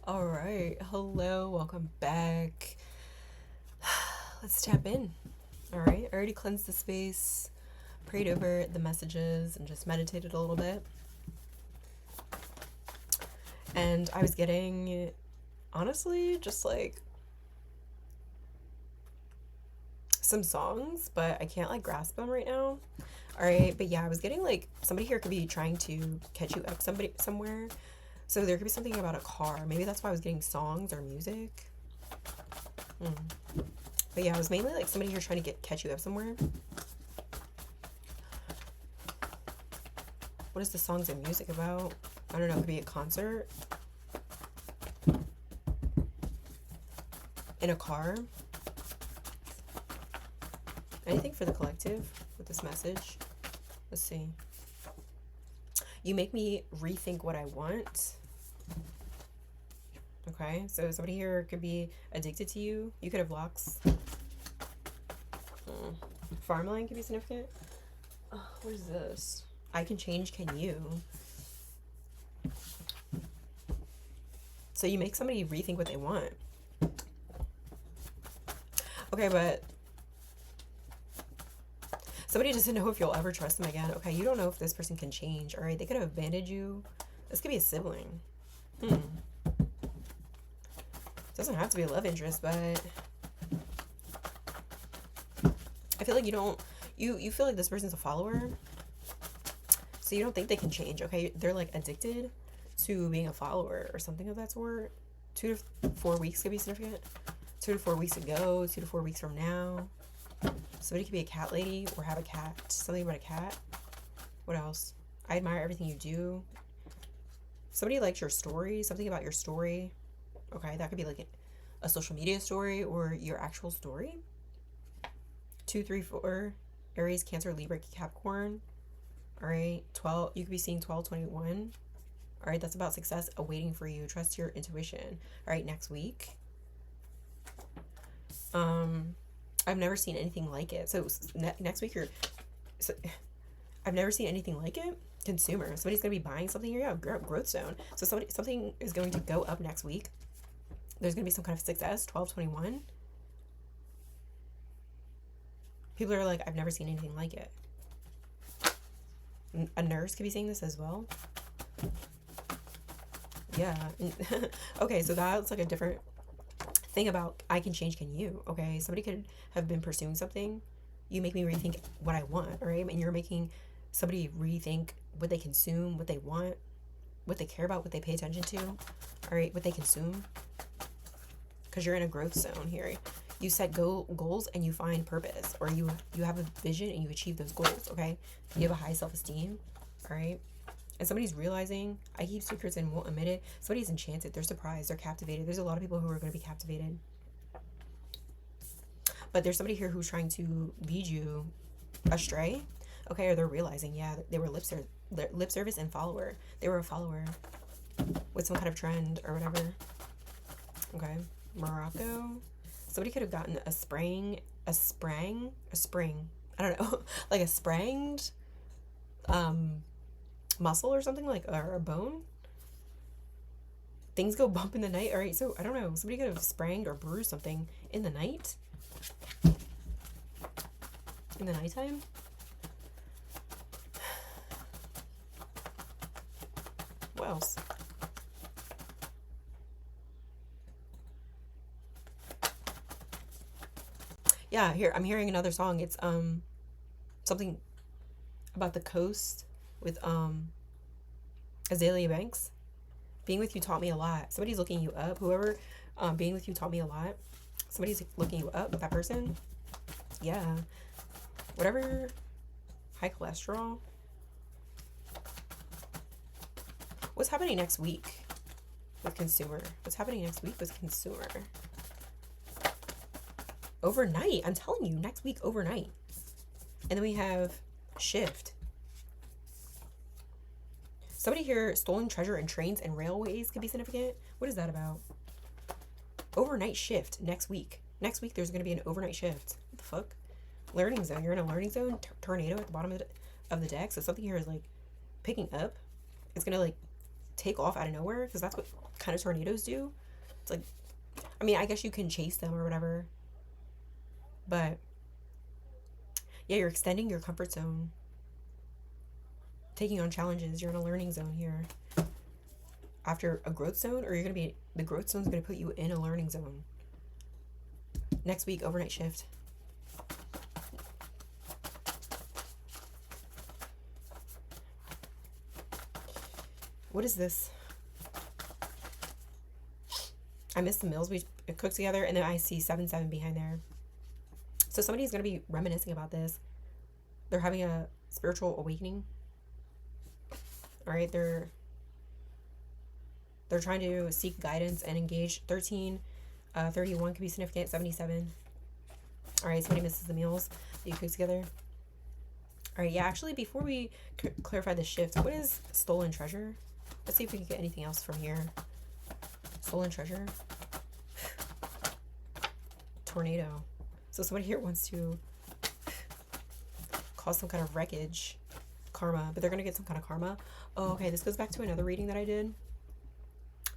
All right. Hello. Welcome back. Let's tap in. All right. I already cleansed the space, prayed over the messages, and just meditated a little bit. And I was getting, honestly, just like some songs, but I can't like grasp them right now. All right. But yeah, I was getting like somebody here could be trying to catch you up somebody somewhere. So there could be something about a car. Maybe that's why I was getting songs or music. But yeah, it was mainly like somebody here trying to get catch you up somewhere. What is the songs and music about? I don't know. It could be a concert, in a car. Anything for the collective with this message? Let's see. You make me rethink what I want. Okay, so somebody here could be addicted to you. You could have locks. Farmland could be significant. What is this? I can change, can you? So you make somebody rethink what they want. Okay, but somebody doesn't know if you'll ever trust them again. Okay, you don't know if this person can change. All right, they could have abandoned you. This could be a sibling. Doesn't have to be a love interest, but I feel like you don't. You feel like this person's a follower, so you don't think they can change. Okay, they're like addicted to being a follower or something of that sort. 2 to 4 weeks could be significant. 2 to 4 weeks ago, 2 to 4 weeks from now. Somebody could be a cat lady or have a cat. Something about a cat. What else? I admire everything you do. Somebody likes your story. Something about your story. Okay, that could be like a social media story or your actual story. 2, 3, 4. Aries, Cancer, Libra, Capricorn. All right, 12. You could be seeing 12, 21. All right, that's about success awaiting for you. Trust your intuition. All right, next week. I've never seen anything like it. So next week so, I've never seen anything like it. Consumer. Somebody's gonna be buying something here. Yeah, growth zone. So something is going to go up next week. There's gonna be some kind of success. 12, 21. People are like, I've never seen anything like it. A nurse could be saying this as well. Yeah. Okay, so that's like a different thing about I can change, can you? Okay, somebody could have been pursuing something. You make me rethink what I want, right? And you're making somebody rethink what they consume, what they want, what they care about, what they pay attention to, all right, what they consume. Because you're in a growth zone here. You set goals and you find purpose, or you have a vision and you achieve those goals, okay? You have a high self-esteem, all right? And somebody's realizing, I keep secrets and won't admit it. Somebody's enchanted, they're surprised, they're captivated. There's a lot of people who are going to be captivated. But there's somebody here who's trying to lead you astray, okay? Or they're realizing, yeah, they were lip service and follower. They were a follower with some kind of trend or whatever. Okay, Morocco. Somebody could have gotten a spring. I don't know, like a spranged muscle or something, like, or a bone. Things go bump in the night. All right, so I don't know. Somebody could have spranged or bruised something in the night. In the nighttime. What else? Yeah, here I'm hearing another song. It's something about the coast with Azalea Banks. Being with you taught me a lot. Somebody's looking you up. Whoever being with you taught me a lot. Somebody's looking you up. That person. Yeah. Whatever. High cholesterol. What's happening next week with consumer? What's happening next week with consumer? Overnight. I'm telling you, next week overnight. And then we have shift. Somebody here, stolen treasure in trains and railways could be significant. What is that about? Overnight shift next week. Next week there's going to be an overnight shift. What the fuck? Learning zone. You're in a learning zone. Tornado at the bottom of the deck. So something here is like picking up. It's going to like take off out of nowhere, because that's what kind of tornadoes do. It's like, I mean, I guess you can chase them or whatever, but yeah, you're extending your comfort zone, taking on challenges. You're in a learning zone here. After a growth zone, or you're gonna be, the growth zone's gonna put you in a learning zone. Next week, overnight shift. What is this? I missed the meals we cooked together, and then I see 7-7 behind there. So somebody's going to be reminiscing about this. They're having a spiritual awakening. All right, they're trying to seek guidance and engage. 13, 31 could be significant. 77. All right, somebody misses the meals that you cooked together. All right, yeah, actually, before we clarify the shift, what is stolen treasure? Let's see if we can get anything else from here. Stolen treasure. Tornado. So somebody here wants to cause some kind of wreckage. Karma. But they're going to get some kind of karma. Oh, okay. This goes back to another reading that I did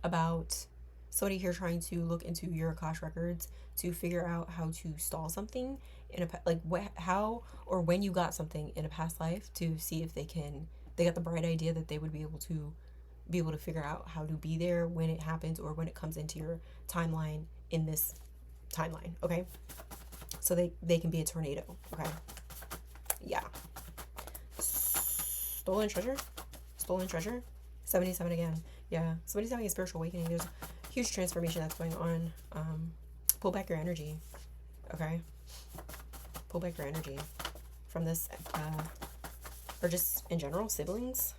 about somebody here trying to look into your Akash records to figure out how to stall something in a, like, how or when you got something in a past life, to see if they got the bright idea that they would be able to figure out how to be there when it happens, or when it comes into your timeline in this timeline. Okay, so they can be a tornado. Okay, yeah. Stolen treasure. 77 again. Yeah, somebody's having a spiritual awakening. There's a huge transformation that's going on. Pull back your energy. Okay, pull back your energy from this, or just in general, siblings.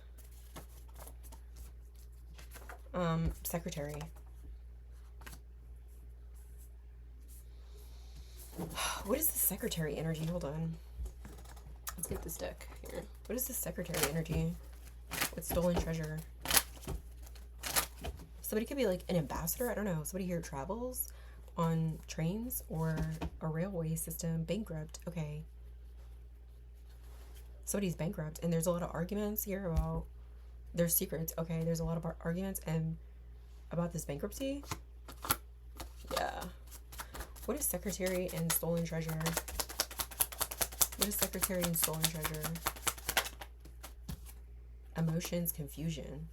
Secretary. What is the secretary energy? Hold on. Let's get this deck here. What is the secretary energy with stolen treasure? Somebody could be like an ambassador. I don't know. Somebody here travels on trains or a railway system. Bankrupt. Okay. Somebody's bankrupt, and there's a lot of arguments here about their secrets. Okay, there's a lot of arguments and about this bankruptcy. Yeah. What is secretary and stolen treasure? What is secretary and stolen treasure? Emotions, confusion.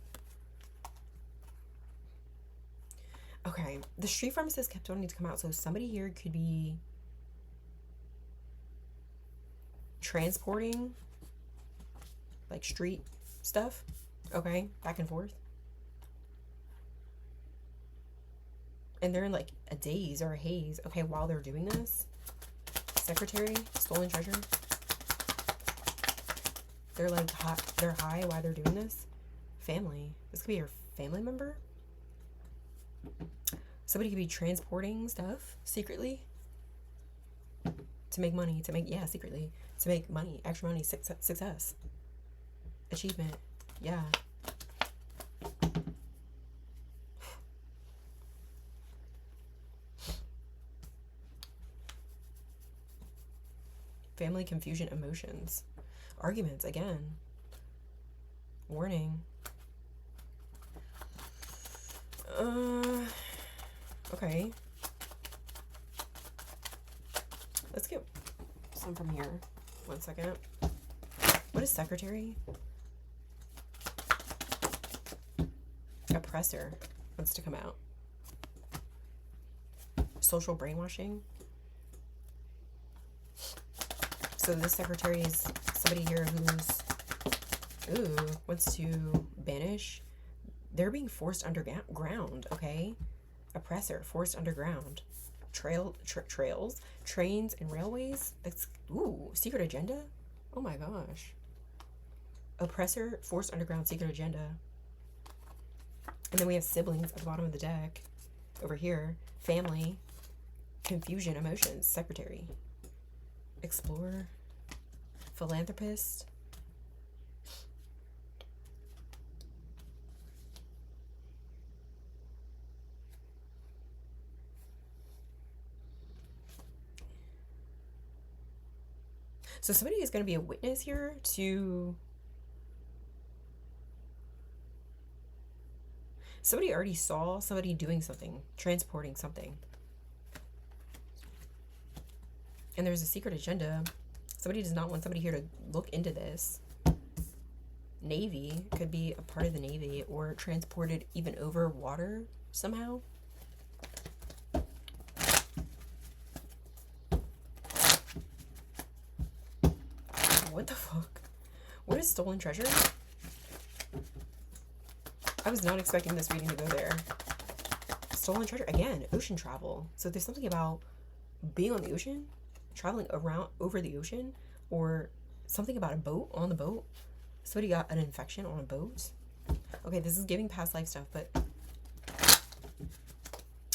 Okay, the street pharmacist kept wanting to come out, so somebody here could be transporting like street stuff. Okay, back and forth. And they're in like a daze or a haze. Okay, while they're doing this. Secretary, stolen treasure. They're like hot. They're high while they're doing this. Family. This could be your family member. Somebody could be transporting stuff secretly to make money. Secretly to make money, extra money, success, achievement. Yeah. Family, confusion, emotions, arguments again. Warning. Okay. Let's get some from here. 1 second. What is secretary? Oppressor wants to come out. Social brainwashing. So this secretary is somebody here who's, wants to banish. They're being forced underground, okay? Oppressor, forced underground. Trails, trains, and railways. That's, secret agenda? Oh my gosh. Oppressor, forced underground, secret agenda. And then we have siblings at the bottom of the deck. Over here, family, confusion, emotions, secretary. Explorer, philanthropist. So somebody is going to be a witness here to Somebody already saw somebody doing something, transporting something. And there's a secret agenda. Somebody does not want somebody here to look into this. Navy could be a part of the Navy or transported even over water somehow. What the fuck? What is stolen treasure? I was not expecting this reading to go there. Stolen treasure. Again, ocean travel. So there's something about being on the ocean, traveling around over the ocean, or something about a boat, on the boat. Somebody got an infection on a boat. Okay, this is giving past life stuff, but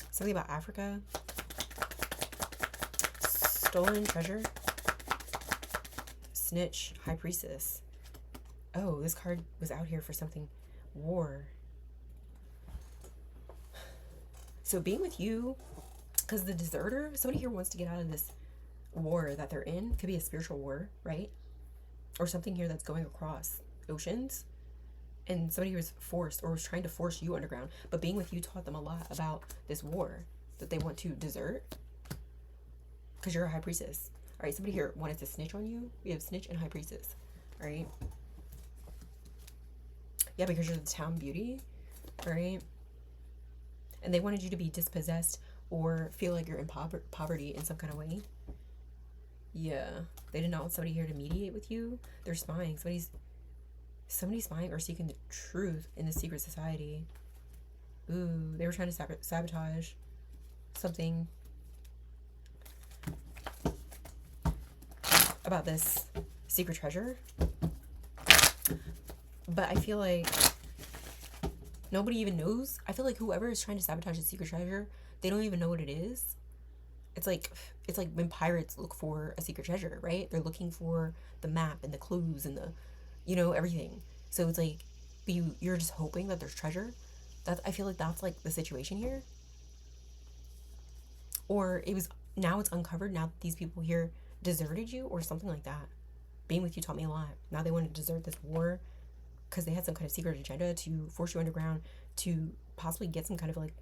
something about Africa. Stolen treasure. Snitch. High priestess. Oh, this card was out here for something. War. So being with you, because the deserter, somebody here wants to get out of this war that they're in. Could be a spiritual war, right? Or something here that's going across oceans. And somebody was forced or was trying to force you underground. But being with you taught them a lot about this war that they want to desert. Because you're a high priestess. All right, somebody here wanted to snitch on you. We have snitch and high priestess. All right. Yeah, because you're the town beauty. All right. And they wanted you to be dispossessed or feel like you're in poverty in some kind of way. Yeah. They did not want somebody here to mediate with you. They're spying. Somebody's spying or seeking the truth in the secret society. Ooh, they were trying to sabotage something about this secret treasure. But I feel like nobody even knows. I feel like whoever is trying to sabotage the secret treasure, they don't even know what it is. It's like when pirates look for a secret treasure, right? They're looking for the map and the clues and the, everything. So it's like, but you're just hoping that there's treasure. I feel like that's like the situation here. Or now it's uncovered. Now that these people here deserted you or something like that. Being with you taught me a lot. Now they want to desert this war because they had some kind of secret agenda to force you underground to possibly get some kind of like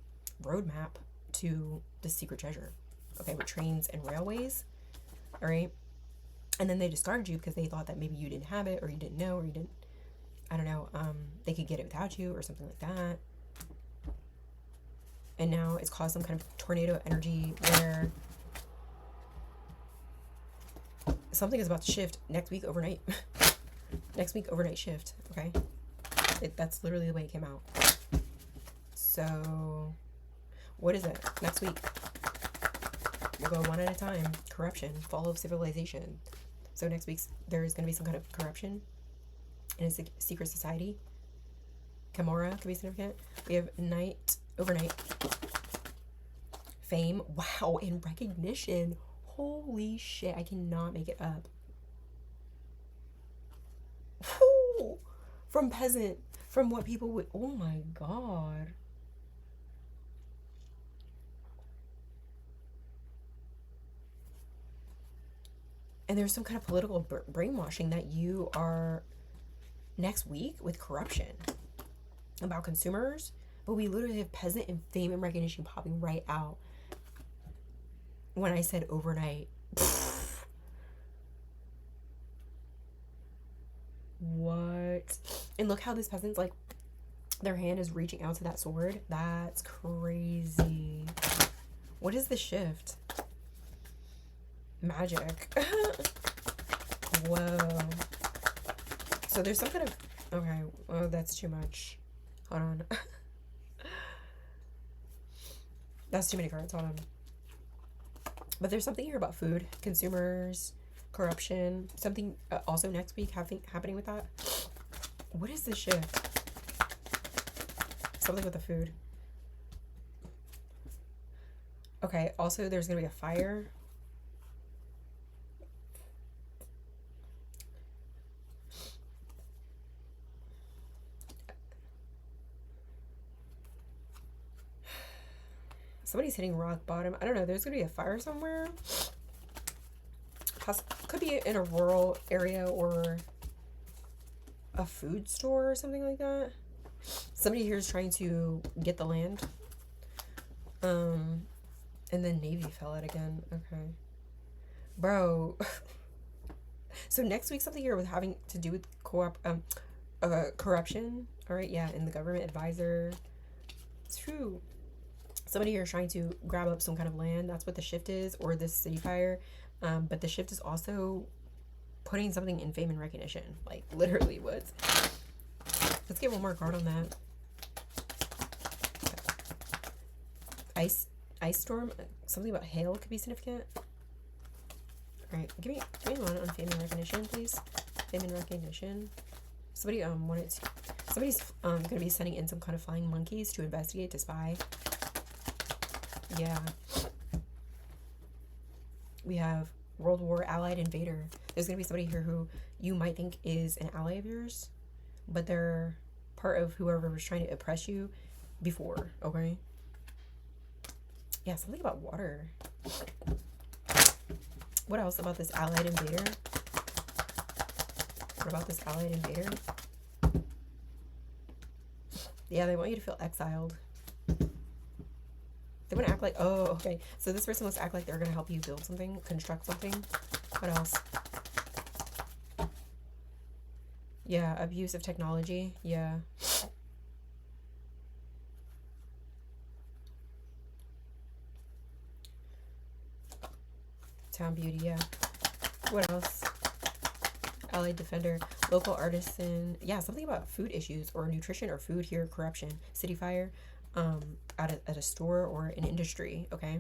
roadmap to the secret treasure. Okay, with trains and railways. All right. And then they discarded you because they thought that maybe you didn't have it or you didn't know or you didn't, I don't know, they could get it without you or something like that. And now it's caused some kind of tornado energy where something is about to shift next week overnight. Next week overnight shift, okay? That's literally the way it came out. So, what is it? Next week. We'll go one at a time. Corruption. Fall of civilization. So next week there's going to be some kind of corruption in a secret society. Kimura could be significant. We have overnight. Fame. Wow, and recognition. Holy shit, I cannot make it up. Whew. From peasant. From what people would... Oh my god. And there's some kind of political brainwashing that you are next week with corruption about consumers. But we literally have peasant and fame and recognition popping right out. When I said overnight. What? And look how this peasant's like, their hand is reaching out to that sword. That's crazy. What is the shift? Magic. Whoa. So there's some kind of... Okay. Oh, that's too much. Hold on. That's too many cards. Hold on. But there's something here about food, consumers, corruption. Something also next week happening with that. What is this shift? Something with the food. Okay. Also, there's going to be a fire. Somebody's hitting rock bottom. I don't know. There's going to be a fire somewhere. Could be in a rural area or a food store or something like that. Somebody here is trying to get the land. And then Navy fell out again. Okay. Bro. So next week, something here with having to do with corruption. All right, yeah, in the government advisor. It's true. Somebody here is trying to grab up some kind of land. That's what the shift is, or this city fire. But the shift is also putting something in fame and recognition. Like, literally, what? Let's get one more card on that. Ice storm. Something about hail could be significant. All right, give me one on fame and recognition, please. Fame and recognition. Somebody wanted to. Somebody's gonna be sending in some kind of flying monkeys to investigate, to spy. Yeah. We have World War allied invader. There's gonna be somebody here who you might think is an ally of yours, but they're part of whoever was trying to oppress you before. Okay. Yeah, something about water. What else about this allied invader? What about this allied invader? Yeah, they want you to feel exiled. They want to act like, oh, okay. So this person wants to act like they're going to help you build something, construct something. What else? Yeah, abuse of technology. Yeah. Town beauty, yeah. What else? Allied defender, local artisan. Yeah, something about food issues or nutrition or food here, corruption, city fire, at a store or an industry, okay?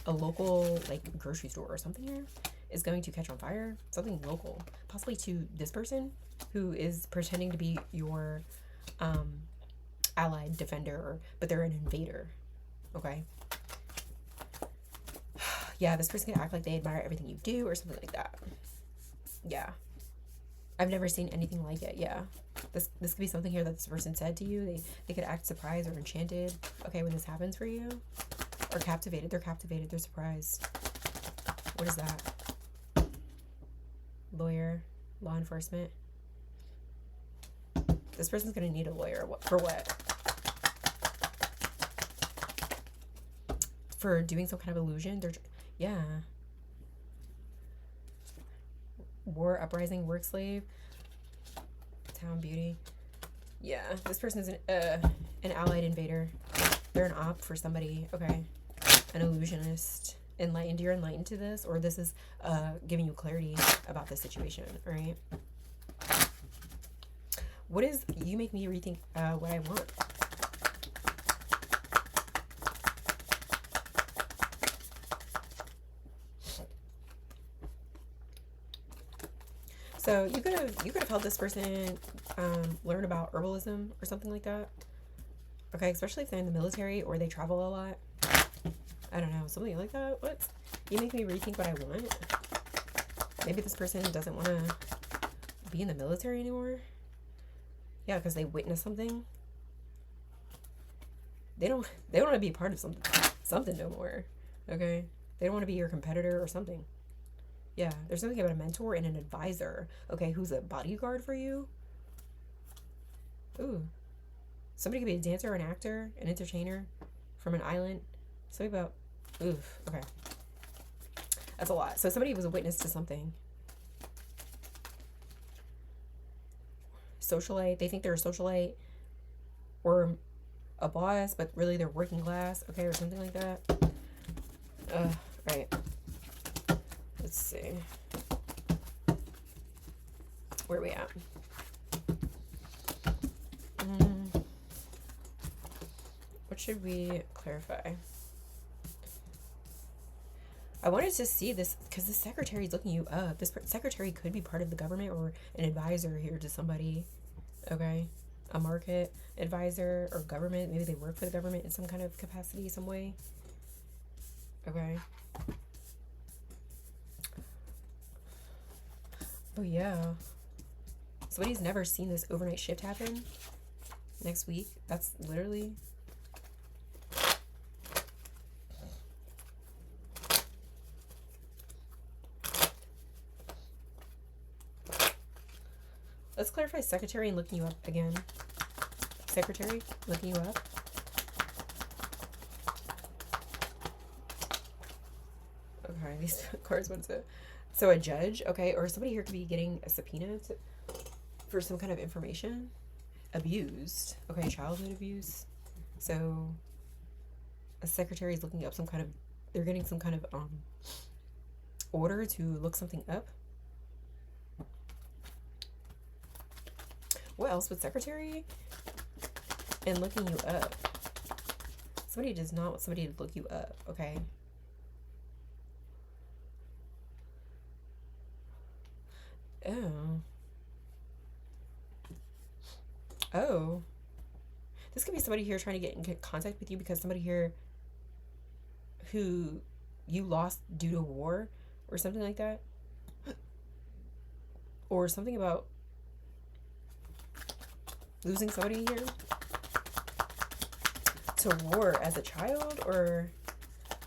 A local, like, grocery store or something here is going to catch on fire. Something local, possibly to this person who is pretending to be your allied defender, but they're an invader, okay? Yeah, this person can act like they admire everything you do or something like that. Yeah. I've never seen anything like it. Yeah. This could be something here that this person said to you. They could act surprised or enchanted, okay, when this happens for you. Or captivated. They're captivated. They're surprised. What is that? Lawyer. Law enforcement. This person's going to need a lawyer. For what? For doing some kind of illusion? Yeah. War, uprising, work slave. Town beauty. Yeah, this person's an allied invader. They're an op for somebody. Okay. An illusionist. Enlightened. You're enlightened to this, or this is giving you clarity about the situation, all right? What is... You make me rethink what I want. So you could have helped this person learn about herbalism or something like that. Okay, especially if they're in the military or they travel a lot. I don't know, something like that. What? You make me rethink what I want. Maybe this person doesn't want to be in the military anymore. Yeah, because they witnessed something. They don't want to be part of something no more. Okay, they don't want to be your competitor or something. Yeah, there's something about a mentor and an advisor. Okay, who's a bodyguard for you? Ooh. Somebody could be a dancer, an actor, an entertainer from an island. Something about... Oof, okay. That's a lot. So somebody was a witness to something. Socialite. They think they're a socialite. Or a boss, but really they're working class. Okay, or something like that. Right. Let's see. Where are we at? What should we clarify? I wanted to see this because the secretary is looking you up. This secretary could be part of the government or an advisor here to somebody. Okay. A market advisor or government. Maybe they work for the government in some kind of capacity, some way. Okay. Oh, yeah. Somebody's never seen this overnight shift happen next week. That's literally... Let's clarify secretary and looking you up again. secretary looking you up. Okay, these cards, what's it? So a judge, okay, or somebody here could be getting a subpoena for some kind of information. Abused, okay, childhood abuse. So a secretary is looking up some kind of, they're getting some kind of order to look something up. What else with secretary and looking you up? Somebody does not want somebody to look you up, okay? Oh. Oh. This could be somebody here trying to get in contact with you because somebody here who you lost due to war or something like that. Or something about losing somebody here to war as a child, or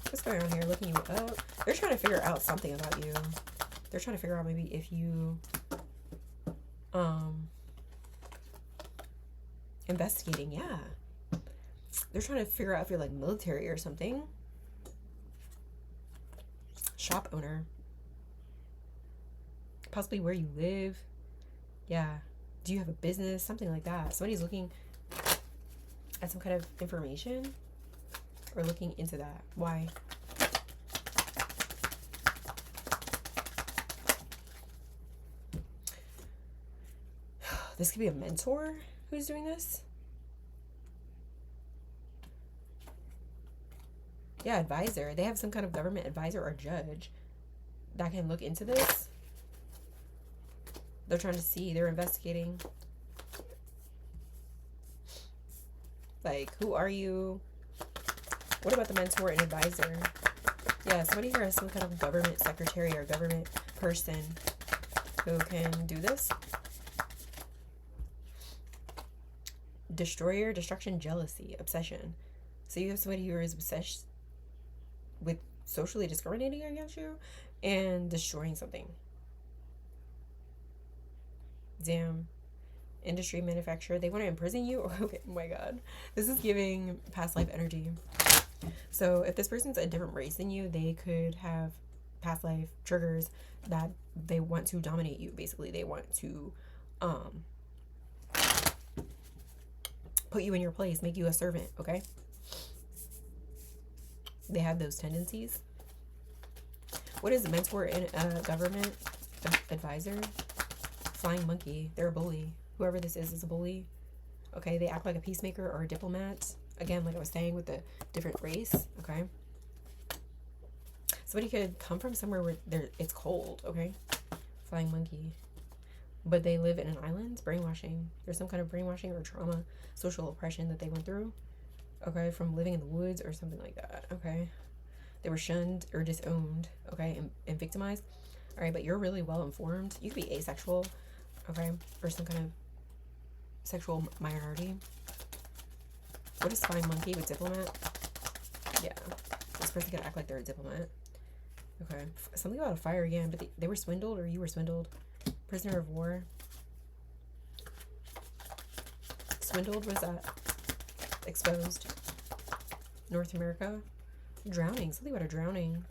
what's going on here? Looking you up. They're trying to figure out something about you. They're trying to figure out maybe if you investigating, yeah. They're trying to figure out if you're like military or something. Shop owner. Possibly where you live. Yeah. Do you have a business? Something like that. Somebody's looking at some kind of information or looking into that. Why? This could be a mentor who's doing this. Yeah, advisor. They have some kind of government advisor or judge that can look into this. They're trying to see. They're investigating. Like, who are you? What about the mentor and advisor? Yeah, somebody here has some kind of government secretary or government person who can do this. Destroyer, destruction, jealousy, obsession. So you have somebody who is obsessed with socially discriminating against you and destroying something. Damn. Industry, manufacturer, they want to imprison you? Okay, oh my god. This is giving past life energy. So if this person's a different race than you, they could have past life triggers that they want to dominate you. Basically, they want to put you in your place, make you a servant, okay? They have those tendencies. What is a mentor in a government advisor? Flying monkey. They're a bully. Whoever this is a bully. Okay, they act like a peacemaker or a diplomat. Again, like I was saying with the different race, okay? Somebody could come from somewhere where it's cold, okay? Flying monkey. But they live in an island. Brainwashing. There's some kind of brainwashing or trauma, social oppression that they went through. Okay, from living in the woods or something like that. Okay, they were shunned or disowned. Okay, and victimized. All right, but you're really well informed. You could be asexual. Okay, or some kind of sexual minority. What is flying monkey with diplomat? Yeah, this person could act like they're a diplomat. Okay, something about a fire again, but they were swindled or you were swindled. Prisoner of war. Swindled, what is that? Exposed. North America. Drowning. Something about a drowning.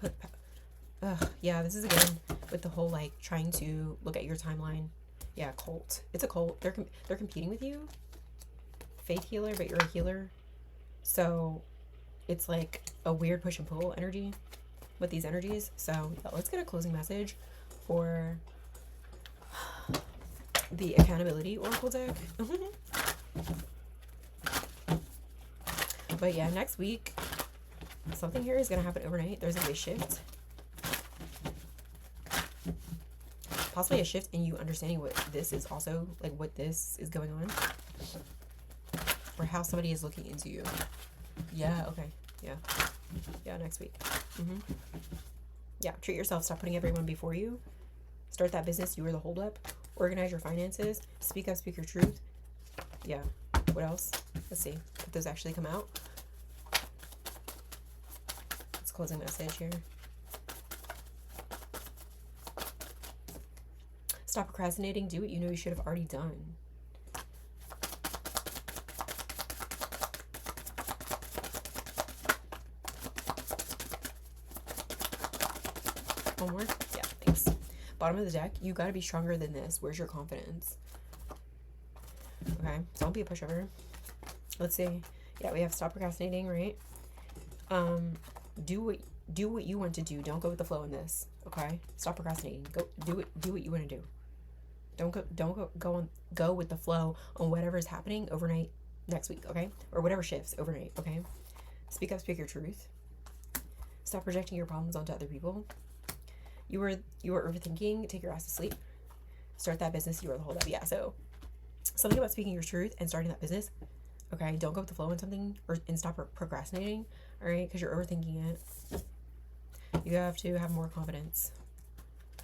Yeah, this is again with the whole like trying to look at your timeline. Yeah, cult. It's a cult. They're competing with you. Faith healer, but you're a healer. So it's like a weird push and pull energy with these energies. So yeah, let's get a closing message for the accountability oracle deck. But yeah, next week something here is gonna happen overnight. There's gonna be a shift, possibly a shift in you understanding what this is, also like what this is going on, or how somebody is looking into you. Yeah, okay, yeah, next week. Yeah, treat yourself. Stop putting everyone before you. Start that business. You are the holdup. Organize your finances. Speak up. Speak your truth. Yeah. What else? Let's see if those actually come out. Let's closing message here. Stop procrastinating. Do what you know you should have already done. One more? Yeah, thanks. Bottom of the deck, you gotta be stronger than this. Where's your confidence? Okay, don't be a pushover. Let's see. Yeah, we have stop procrastinating, right? Do what you want to do. Don't go with the flow in this. Okay? Stop procrastinating. Do what you want to do. Don't go with the flow on whatever is happening overnight next week, okay? Or whatever shifts overnight, okay? Speak up, speak your truth. Stop projecting your problems onto other people. You were overthinking, take your ass to sleep. Start that business, you are the whole up. Yeah, so something about speaking your truth and starting that business. Okay, don't go with the flow in something and stop procrastinating, all right? Because you're overthinking it. You have to have more confidence.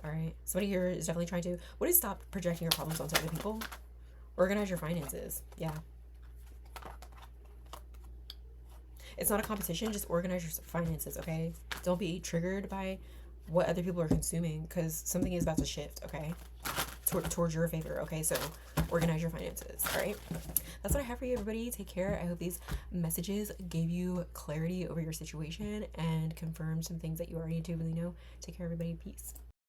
All right. Somebody here is definitely trying to. What is stop projecting your problems onto other people? Organize your finances. Yeah. It's not a competition. Just organize your finances, okay? Don't be triggered by what other people are consuming because something is about to shift, okay? Towards your favor, okay? So organize your finances, all right? That's what I have for you, everybody. Take care. I hope these messages gave you clarity over your situation and confirmed some things that you already do really know. Take care, everybody. Peace.